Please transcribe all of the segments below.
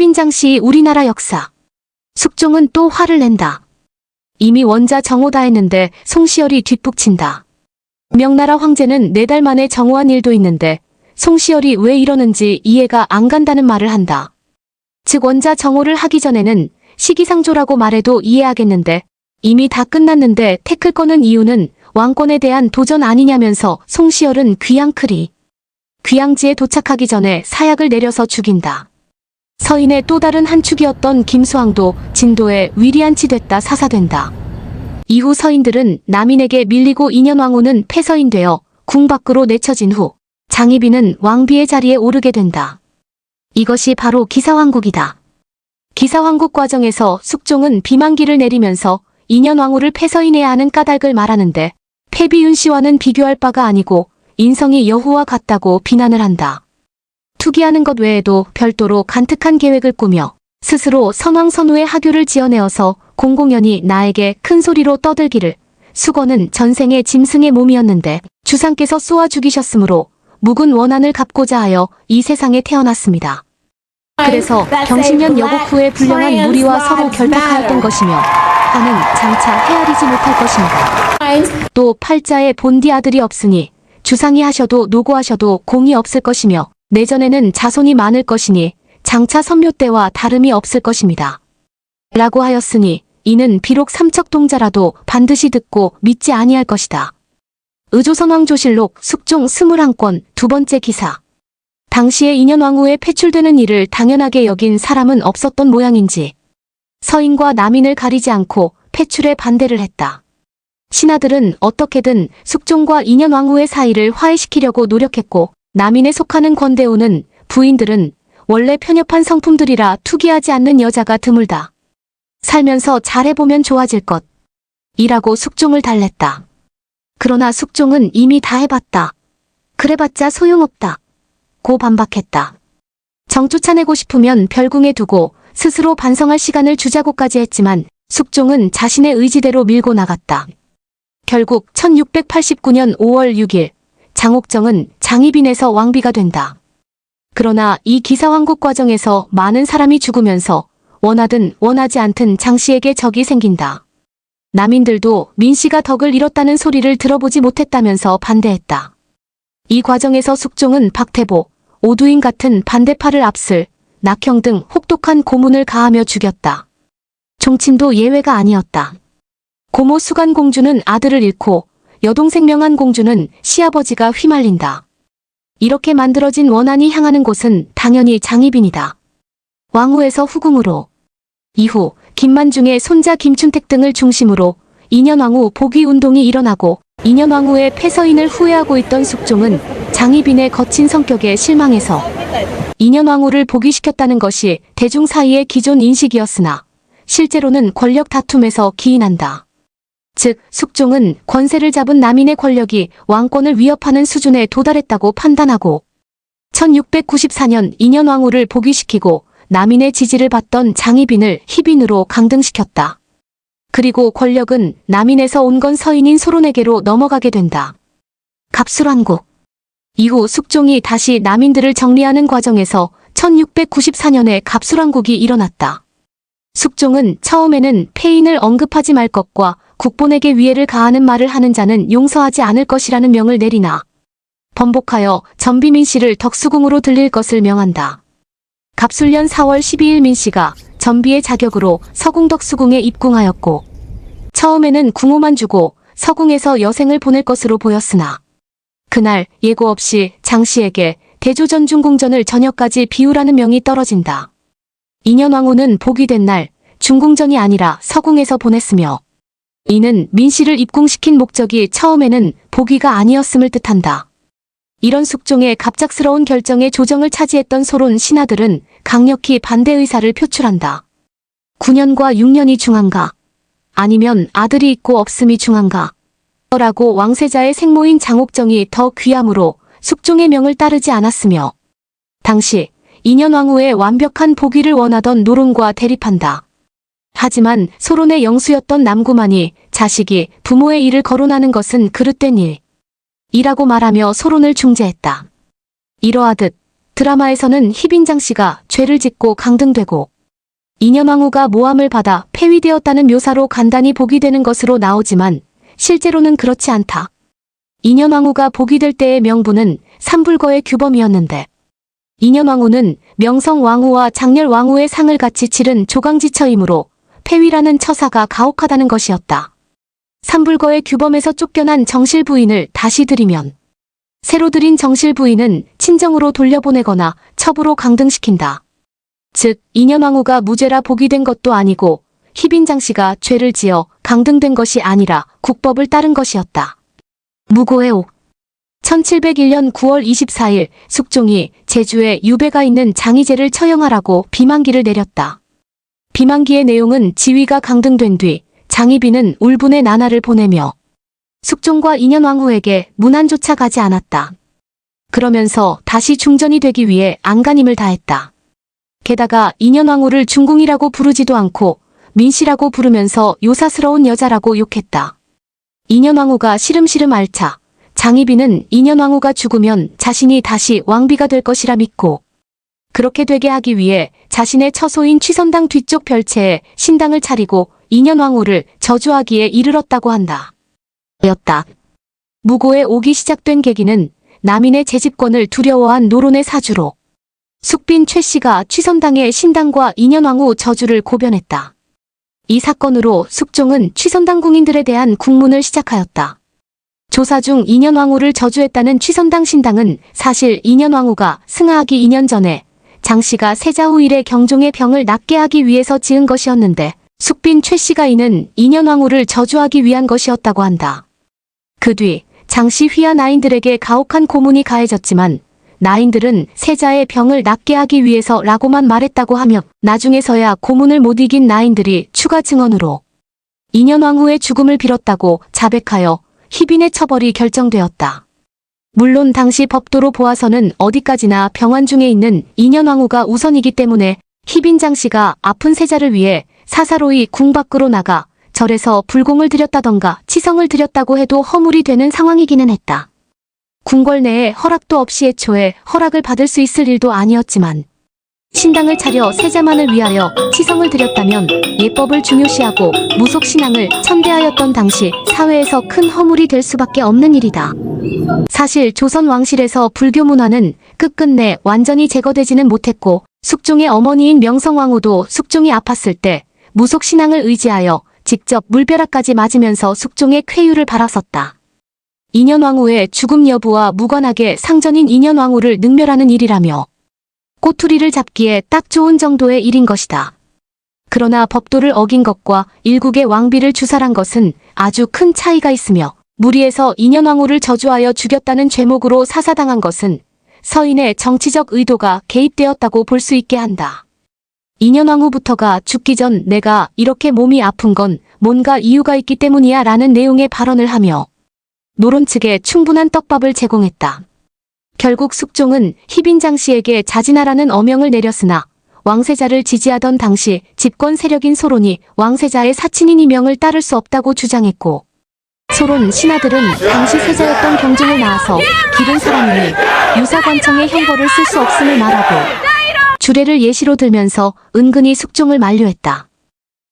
최빈장시 우리나라 역사. 숙종은 또 화를 낸다. 이미 원자 정오 다 했는데 송시열이 뒷북친다. 명나라 황제는 4달 만에 정오한 일도 있는데 송시열이 왜 이러는지 이해가 안 간다는 말을 한다. 즉 원자 정오를 하기 전에는 시기상조라고 말해도 이해하겠는데 이미 다 끝났는데 태클 거는 이유는 왕권에 대한 도전 아니냐면서 송시열은 귀양지에 도착하기 전에 사약을 내려서 죽인다. 서인의 또 다른 한 축이었던 김수왕도 진도에 위리안치됐다 사사된다. 이후 서인들은 남인에게 밀리고 인현왕후는 폐서인되어 궁 밖으로 내쳐진 후 장희빈은 왕비의 자리에 오르게 된다. 이것이 바로 기사왕국이다. 기사왕국 과정에서 숙종은 비만기를 내리면서 인현왕후를 폐서인해야 하는 까닭을 말하는데 패비윤 씨와는 비교할 바가 아니고 인성이 여우와 같다고 비난을 한다. 투기하는 것 외에도 별도로 간특한 계획을 꾸며 스스로 선왕선후의 하교를 지어내어서 공공연히 나에게 큰 소리로 떠들기를 수건은 전생의 짐승의 몸이었는데 주상께서 쏘아 죽이셨으므로 묵은 원한을 갚고자 하여 이 세상에 태어났습니다. 그래서 경신년 여복 후에 불량한 무리와 서로 결탁하였던 것이며 하는 장차 헤아리지 못할 것입니다. 또 팔자에 본디 아들이 없으니 주상이 하셔도 노고하셔도 공이 없을 것이며 내전에는 자손이 많을 것이니 장차 선묘 때와 다름이 없을 것입니다. 라고 하였으니 이는 비록 삼척동자라도 반드시 듣고 믿지 아니할 것이다. 의조선왕조실록 숙종 21권 2번째 기사. 당시에 인현왕후에 패출되는 일을 당연하게 여긴 사람은 없었던 모양인지 서인과 남인을 가리지 않고 패출에 반대를 했다. 신하들은 어떻게든 숙종과 인현왕후의 사이를 화해시키려고 노력했고 남인에 속하는 권대우는 부인들은 원래 편협한 성품들이라 투기하지 않는 여자가 드물다. 살면서 잘해보면 좋아질 것. 이라고 숙종을 달랬다. 그러나 숙종은 이미 다 해봤다. 그래봤자 소용없다. 고 반박했다. 정 쫓아내고 싶으면 별궁에 두고 스스로 반성할 시간을 주자고까지 했지만 숙종은 자신의 의지대로 밀고 나갔다. 결국 1689년 5월 6일 장옥정은 장희빈에서 왕비가 된다. 그러나 이 기사왕국 과정에서 많은 사람이 죽으면서 원하든 원하지 않든 장씨에게 적이 생긴다. 남인들도 민씨가 덕을 잃었다는 소리를 들어보지 못했다면서 반대했다. 이 과정에서 숙종은 박태보, 오두인 같은 반대파를 앞슬 낙형 등 혹독한 고문을 가하며 죽였다. 종친도 예외가 아니었다. 고모 수간공주는 아들을 잃고 여동생 명안공주는 시아버지가 휘말린다. 이렇게 만들어진 원한이 향하는 곳은 당연히 장희빈이다. 왕후에서 후궁으로. 이후 김만중의 손자 김춘택 등을 중심으로 인현왕후 복위운동이 일어나고 인현왕후의 폐서인을 후회하고 있던 숙종은 장희빈의 거친 성격에 실망해서 인현왕후를 복위시켰다는 것이 대중 사이의 기존 인식이었으나 실제로는 권력 다툼에서 기인한다. 즉 숙종은 권세를 잡은 남인의 권력이 왕권을 위협하는 수준에 도달했다고 판단하고 1694년 인현왕후를 복위시키고 남인의 지지를 받던 장희빈을 희빈으로 강등시켰다. 그리고 권력은 남인에서 온 건 서인인 소론에게로 넘어가게 된다. 갑술왕국. 이후 숙종이 다시 남인들을 정리하는 과정에서 1694년에 갑술왕국이 일어났다. 숙종은 처음에는 폐인을 언급하지 말 것과 국본에게 위해를 가하는 말을 하는 자는 용서하지 않을 것이라는 명을 내리나 번복하여 전비민 씨를 덕수궁으로 들릴 것을 명한다. 갑술년 4월 12일 민씨가 전비의 자격으로 서궁 덕수궁에 입궁하였고 처음에는 궁호만 주고 서궁에서 여생을 보낼 것으로 보였으나 그날 예고 없이 장씨에게 대조전중궁전을 저녁까지 비우라는 명이 떨어진다. 인현왕후는 복위 된 날 중궁전이 아니라 서궁에서 보냈으며 이는 민씨를 입궁시킨 목적이 처음에는 복위가 아니었음을 뜻한다. 이런 숙종의 갑작스러운 결정에 조정을 차지했던 소론 신하들은 강력히 반대 의사를 표출한다. 9년과 6년이 중한가? 아니면 아들이 있고 없음이 중한가? 라고 왕세자의 생모인 장옥정이 더 귀하므로 숙종의 명을 따르지 않았으며 당시 인현왕후의 완벽한 복위를 원하던 노론과 대립한다. 하지만 소론의 영수였던 남구만이 자식이 부모의 일을 거론하는 것은 그릇된 일이라고 말하며 소론을 중재했다. 이러하듯 드라마에서는 희빈장 씨가 죄를 짓고 강등되고 인현왕후가 모함을 받아 폐위되었다는 묘사로 간단히 복이 되는 것으로 나오지만 실제로는 그렇지 않다. 인현왕후가 복이 될 때의 명분은 삼불거의 규범이었는데 인현왕후는 명성왕후와 장렬왕후의 상을 같이 치른 조강지처이므로 폐위라는 처사가 가혹하다는 것이었다. 삼불거의 규범에서 쫓겨난 정실 부인을 다시 들이면 새로 들인 정실 부인은 친정으로 돌려보내거나 첩으로 강등시킨다. 즉 인현왕후가 무죄라 복이 된 것도 아니고 희빈장 씨가 죄를 지어 강등된 것이 아니라 국법을 따른 것이었다. 무고의 옥 1701년 9월 24일 숙종이 제주에 유배가 있는 장희재를 처형하라고 비만기를 내렸다. 비만기의 내용은 지위가 강등된 뒤 장희빈은 울분의 나날을 보내며 숙종과 인현왕후에게 문안조차 가지 않았다. 그러면서 다시 중전이 되기 위해 안간힘을 다했다. 게다가 인현왕후를 중궁이라고 부르지도 않고 민씨라고 부르면서 요사스러운 여자라고 욕했다. 인현왕후가 시름시름 앓자 장희빈은 인현왕후가 죽으면 자신이 다시 왕비가 될 것이라 믿고 그렇게 되게 하기 위해 자신의 처소인 취선당 뒤쪽 별채에 신당을 차리고 인현왕후를 저주하기에 이르렀다고 한다. 였다. 무고의 옥이 시작된 계기는 남인의 재집권을 두려워한 노론의 사주로 숙빈 최씨가 취선당의 신당과 인현왕후 저주를 고변했다. 이 사건으로 숙종은 취선당 궁인들에 대한 국문을 시작하였다. 조사 중 인현왕후를 저주했다는 취선당 신당은 사실 인현왕후가 승하하기 2년 전에 장씨가 세자 후 일에 경종의 병을 낫게 하기 위해서 지은 것이었는데 숙빈 최씨가 이는 인현왕후를 저주하기 위한 것이었다고 한다. 그 뒤 장씨 휘하 나인들에게 가혹한 고문이 가해졌지만 나인들은 세자의 병을 낫게 하기 위해서라고만 말했다고 하며 나중에서야 고문을 못 이긴 나인들이 추가 증언으로 인현왕후의 죽음을 빌었다고 자백하여 희빈의 처벌이 결정되었다. 물론 당시 법도로 보아서는 어디까지나 병환 중에 있는 인현왕후가 우선이기 때문에 희빈장 씨가 아픈 세자를 위해 사사로이 궁 밖으로 나가 절에서 불공을 드렸다던가 치성을 드렸다고 해도 허물이 되는 상황이기는 했다. 궁궐 내에 허락도 없이 애초에 허락을 받을 수 있을 일도 아니었지만 신당을 차려 세자만을 위하여 치성을 드렸다면 예법을 중요시하고 무속신앙을 천대하였던 당시 사회에서 큰 허물이 될 수밖에 없는 일이다. 사실 조선 왕실에서 불교 문화는 끝끝내 완전히 제거되지는 못했고 숙종의 어머니인 명성왕후도 숙종이 아팠을 때 무속신앙을 의지하여 직접 물벼락까지 맞으면서 숙종의 쾌유를 바랐었다. 인현왕후의 죽음 여부와 무관하게 상전인 인현왕후를 능멸하는 일이라며 꼬투리를 잡기에 딱 좋은 정도의 일인 것이다. 그러나 법도를 어긴 것과 일국의 왕비를 주살한 것은 아주 큰 차이가 있으며 무리해서 인현왕후를 저주하여 죽였다는 죄목으로 사사당한 것은 서인의 정치적 의도가 개입되었다고 볼 수 있게 한다. 인현왕후부터가 죽기 전 내가 이렇게 몸이 아픈 건 뭔가 이유가 있기 때문이야 라는 내용의 발언을 하며 노론 측에 충분한 떡밥을 제공했다. 결국 숙종은 희빈장 씨에게 자진하라는 어명을 내렸으나 왕세자를 지지하던 당시 집권 세력인 소론이 왕세자의 사친인 이명을 따를 수 없다고 주장했고 소론 신하들은 당시 세자였던 경종을 낳아서 기른 사람이니 유사관청의 형벌을 쓸 수 없음을 말하고 주례를 예시로 들면서 은근히 숙종을 만류했다.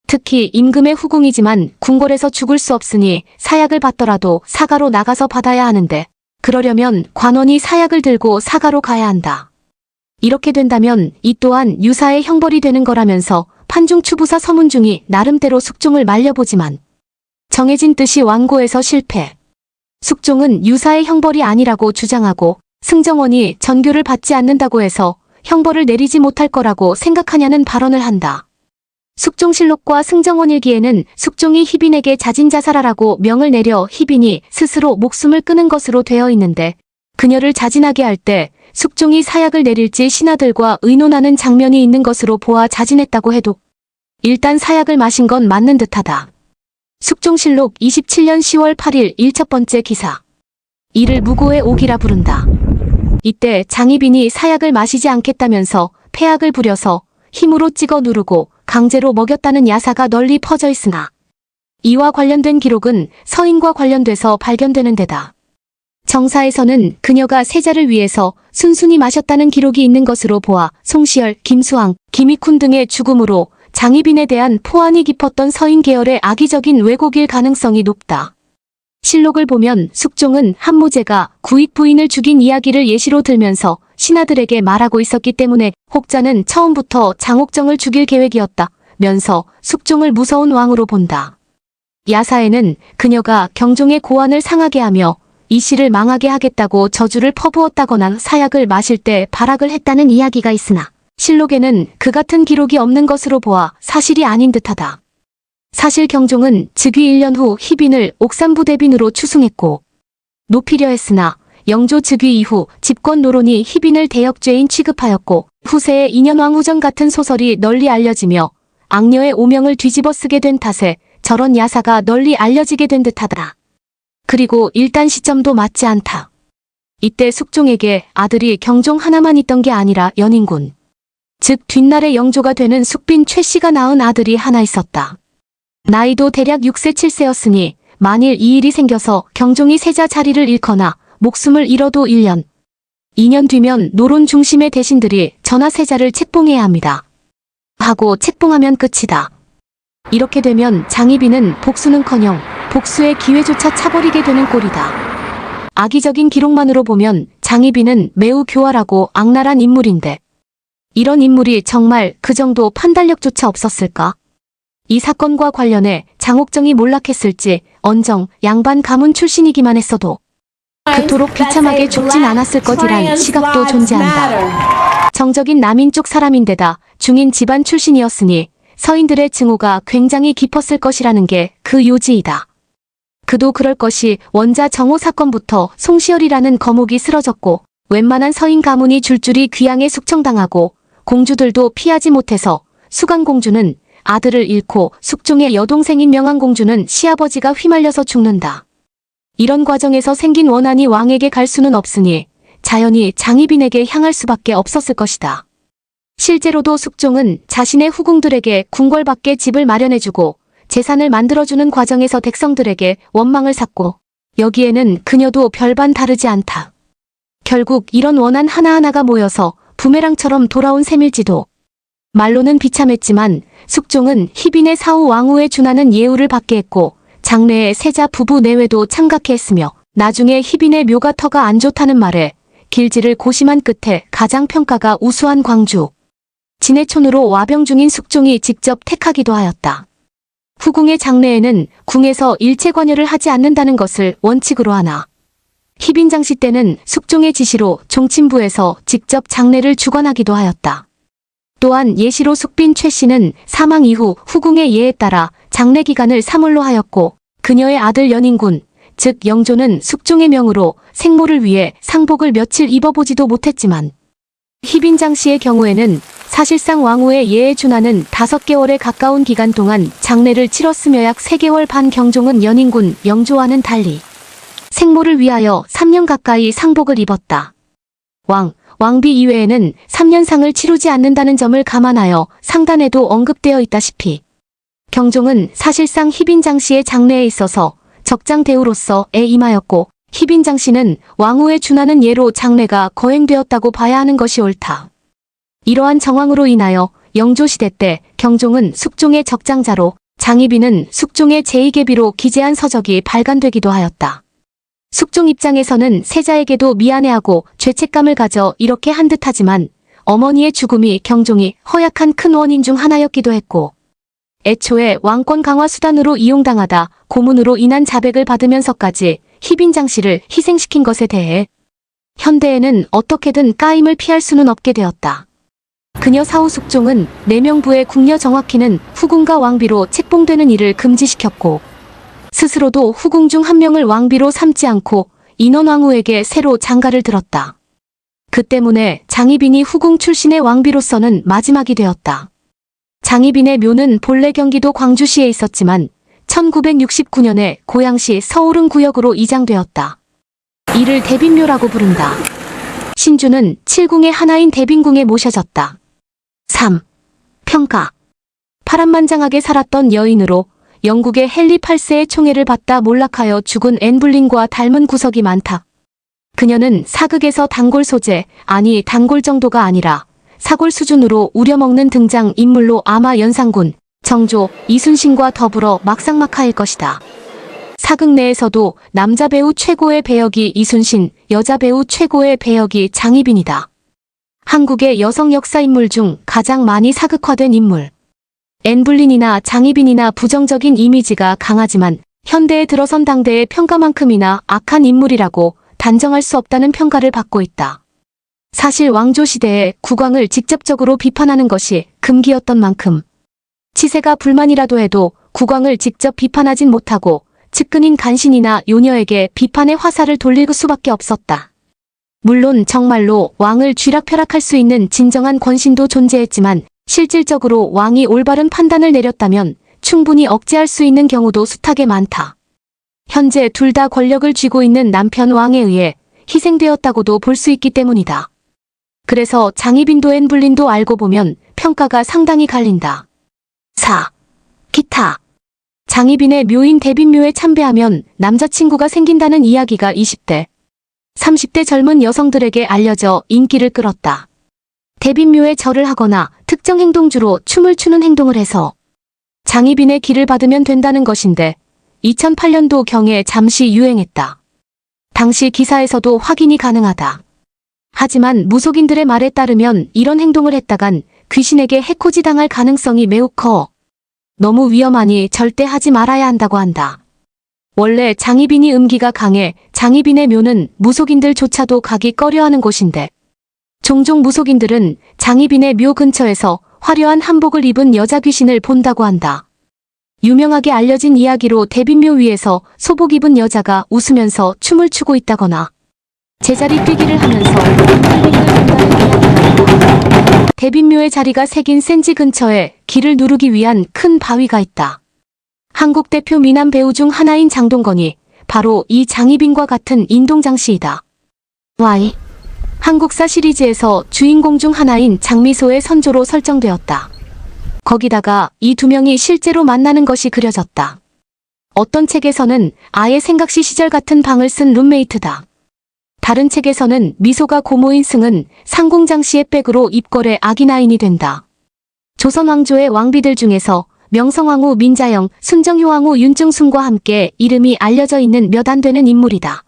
특히 임금의 후궁이지만 궁궐에서 죽을 수 없으니 사약을 받더라도 사가로 나가서 받아야 하는데 그러려면 관원이 사약을 들고 사가로 가야 한다. 이렇게 된다면 이 또한 유사의 형벌이 되는 거라면서 판중추부사 서문중이 나름대로 숙종을 말려보지만 정해진 뜻이 완고해서 실패. 숙종은 유사의 형벌이 아니라고 주장하고 승정원이 전교를 받지 않는다고 해서 형벌을 내리지 못할 거라고 생각하냐는 발언을 한다. 숙종실록과 승정원일기에는 숙종이 희빈에게 자진자살하라고 명을 내려 희빈이 스스로 목숨을 끊은 것으로 되어 있는데 그녀를 자진하게 할 때 숙종이 사약을 내릴지 신하들과 의논하는 장면이 있는 것으로 보아 자진했다고 해도 일단 사약을 마신 건 맞는 듯하다. 숙종실록 27년 10월 8일 1첫 기사. 이를 무고의 옥이라 부른다. 이때 장희빈이 사약을 마시지 않겠다면서 폐악을 부려서 힘으로 찍어 누르고 강제로 먹였다는 야사가 널리 퍼져 있으나 이와 관련된 기록은 서인과 관련돼서 발견되는 데다 정사에서는 그녀가 세자를 위해서 순순히 마셨다는 기록이 있는 것으로 보아 송시열, 김수왕, 김익훈 등의 죽음으로 장희빈에 대한 포안이 깊었던 서인 계열의 악의적인 왜곡일 가능성이 높다. 실록을 보면 숙종은 한무제가 구익 부인을 죽인 이야기를 예시로 들면서 신하들에게 말하고 있었기 때문에 혹자는 처음부터 장옥정을 죽일 계획이었다면서 숙종을 무서운 왕으로 본다. 야사에는 그녀가 경종의 고안을 상하게 하며 이 시를 망하게 하겠다고 저주를 퍼부었다거나 사약을 마실 때 발악을 했다는 이야기가 있으나 실록에는 그 같은 기록이 없는 것으로 보아 사실이 아닌 듯하다. 사실 경종은 즉위 1년 후 희빈을 옥산부대빈으로 추승했고 높이려 했으나 영조 즉위 이후 집권 노론이 희빈을 대역죄인 취급하였고 후세에 인현왕후전 같은 소설이 널리 알려지며 악녀의 오명을 뒤집어 쓰게 된 탓에 저런 야사가 널리 알려지게 된 듯하다. 그리고 일단 시점도 맞지 않다. 이때 숙종에게 아들이 경종 하나만 있던 게 아니라 연인군. 즉 뒷날에 영조가 되는 숙빈 최씨가 낳은 아들이 하나 있었다. 나이도 대략 6세 7세였으니 만일 이 일이 생겨서 경종이 세자 자리를 잃거나 목숨을 잃어도 1년, 2년 뒤면 노론 중심의 대신들이 전하 세자를 책봉해야 합니다. 하고 책봉하면 끝이다. 이렇게 되면 장희빈은 복수는커녕 복수의 기회조차 차버리게 되는 꼴이다. 악의적인 기록만으로 보면 장희빈은 매우 교활하고 악랄한 인물인데 이런 인물이 정말 그 정도 판단력조차 없었을까? 이 사건과 관련해 장옥정이 몰락했을지 언정 양반 가문 출신이기만 했어도 그토록 비참하게 죽진 않았을 것이란 시각도 존재한다. 정적인 남인 쪽 사람인데다 중인 집안 출신이었으니 서인들의 증오가 굉장히 깊었을 것이라는 게 그 요지이다. 그도 그럴 것이 원자 정호 사건부터 송시열이라는 거목이 쓰러졌고 웬만한 서인 가문이 줄줄이 귀양에 숙청당하고 공주들도 피하지 못해서 수강공주는 아들을 잃고 숙종의 여동생인 명안공주는 시아버지가 휘말려서 죽는다. 이런 과정에서 생긴 원한이 왕에게 갈 수는 없으니 자연히 장희빈에게 향할 수밖에 없었을 것이다. 실제로도 숙종은 자신의 후궁들에게 궁궐밖에 집을 마련해주고 재산을 만들어주는 과정에서 백성들에게 원망을 샀고 여기에는 그녀도 별반 다르지 않다. 결국 이런 원한 하나하나가 모여서 부메랑처럼 돌아온 셈일지도. 말로는 비참했지만 숙종은 희빈의 사후 왕후에 준하는 예우를 받게 했고 장래의 세자 부부 내외도 참가케 했으며 나중에 희빈의 묘가 터가 안 좋다는 말에 길지를 고심한 끝에 가장 평가가 우수한 광주 진해촌으로 와병 중인 숙종이 직접 택하기도 하였다. 후궁의 장래에는 궁에서 일체 관여를 하지 않는다는 것을 원칙으로 하나 희빈 장씨 때는 숙종의 지시로 종친부에서 직접 장례를 주관하기도 하였다. 또한 예시로 숙빈 최씨는 사망 이후 후궁의 예에 따라 장례 기간을 3월로 하였고 그녀의 아들 연인군, 즉 영조는 숙종의 명으로 생모를 위해 상복을 며칠 입어보지도 못했지만 희빈 장씨의 경우에는 사실상 왕후의 예에 준하는 5개월에 가까운 기간 동안 장례를 치렀으며 약 3개월 반 경종은 연인군, 영조와는 달리 생모를 위하여 3년 가까이 상복을 입었다. 왕비 이외에는 3년상을 치르지 않는다는 점을 감안하여 상단에도 언급되어 있다시피 경종은 사실상 희빈 장씨의 장례에 있어서 적장 대우로서에 임하였고 희빈 장씨는 왕후에 준하는 예로 장례가 거행되었다고 봐야 하는 것이 옳다. 이러한 정황으로 인하여 영조시대 때 경종은 숙종의 적장자로 장희빈은 숙종의 제2계비로 기재한 서적이 발간되기도 하였다. 숙종 입장에서는 세자에게도 미안해하고 죄책감을 가져 이렇게 한 듯하지만 어머니의 죽음이 경종이 허약한 큰 원인 중 하나였기도 했고 애초에 왕권 강화 수단으로 이용당하다 고문으로 인한 자백을 받으면서까지 희빈 장씨를 희생시킨 것에 대해 현대에는 어떻게든 까임을 피할 수는 없게 되었다. 그녀 사후 숙종은 내명부의 궁녀 정확히는 후궁과 왕비로 책봉되는 일을 금지시켰고 스스로도 후궁 중 한 명을 왕비로 삼지 않고 인원왕후에게 새로 장가를 들었다. 그 때문에 장희빈이 후궁 출신의 왕비로서는 마지막이 되었다. 장희빈의 묘는 본래 경기도 광주시에 있었지만 1969년에 고양시 서울은 구역으로 이장되었다. 이를 대빈묘라고 부른다. 신주는 7궁의 하나인 대빈궁에 모셔졌다. 3. 평가. 파란만장하게 살았던 여인으로 영국의 헨리 8세의 총애를 받다 몰락하여 죽은 앤 불린과 닮은 구석이 많다. 그녀는 사극에서 단골 소재, 아니 단골 정도가 아니라 사골 수준으로 우려먹는 등장 인물로 아마 연상군, 정조, 이순신과 더불어 막상막하일 것이다. 사극 내에서도 남자 배우 최고의 배역이 이순신, 여자 배우 최고의 배역이 장희빈이다. 한국의 여성 역사 인물 중 가장 많이 사극화된 인물. 앤블린이나 장희빈이나 부정적인 이미지가 강하지만 현대에 들어선 당대의 평가만큼이나 악한 인물이라고 단정할 수 없다는 평가를 받고 있다. 사실 왕조 시대에 국왕을 직접적으로 비판하는 것이 금기였던 만큼 치세가 불만이라도 해도 국왕을 직접 비판하진 못하고 측근인 간신이나 요녀에게 비판의 화살을 돌릴 수밖에 없었다. 물론 정말로 왕을 쥐락펴락할 수 있는 진정한 권신도 존재했지만 실질적으로 왕이 올바른 판단을 내렸다면 충분히 억제할 수 있는 경우도 숱하게 많다. 현재 둘 다 권력을 쥐고 있는 남편 왕에 의해 희생되었다고도 볼 수 있기 때문이다. 그래서 장희빈도 앤블린도 알고 보면 평가가 상당히 갈린다. 4. 기타. 장희빈의 묘인 대빈묘에 참배하면 남자친구가 생긴다는 이야기가 20대, 30대 젊은 여성들에게 알려져 인기를 끌었다. 대빈묘에 절을 하거나 특정 행동주로 춤을 추는 행동을 해서 장희빈의 기를 받으면 된다는 것인데 2008년도경에 잠시 유행했다. 당시 기사에서도 확인이 가능하다. 하지만 무속인들의 말에 따르면 이런 행동을 했다간 귀신에게 해코지 당할 가능성이 매우 커. 너무 위험하니 절대 하지 말아야 한다고 한다. 원래 장희빈이 음기가 강해 장희빈의 묘는 무속인들조차도 가기 꺼려하는 곳인데 종종 무속인들은 장희빈의 묘 근처에서 화려한 한복을 입은 여자 귀신을 본다고 한다. 유명하게 알려진 이야기로 대빈묘 위에서 소복 입은 여자가 웃으면서 춤을 추고 있다거나 제자리 뛰기를 하면서 빙빙을 돈다는 이야기가 있다. 대빈묘의 자리가 새긴 센지 근처에 기를 누르기 위한 큰 바위가 있다. 한국 대표 미남 배우 중 하나인 장동건이 바로 이 장희빈과 같은 인동장씨이다. Y. 한국사 시리즈에서 주인공 중 하나인 장미소의 선조로 설정되었다. 거기다가 이 두 명이 실제로 만나는 것이 그려졌다. 어떤 책에서는 아예 생각시 시절 같은 방을 쓴 룸메이트다. 다른 책에서는 미소가 고모인 승은 상궁장씨의 백으로 입궐의 아기나인이 된다. 조선 왕조의 왕비들 중에서 명성황후 민자영, 순정효왕후 윤증순과 함께 이름이 알려져 있는 몇 안 되는 인물이다.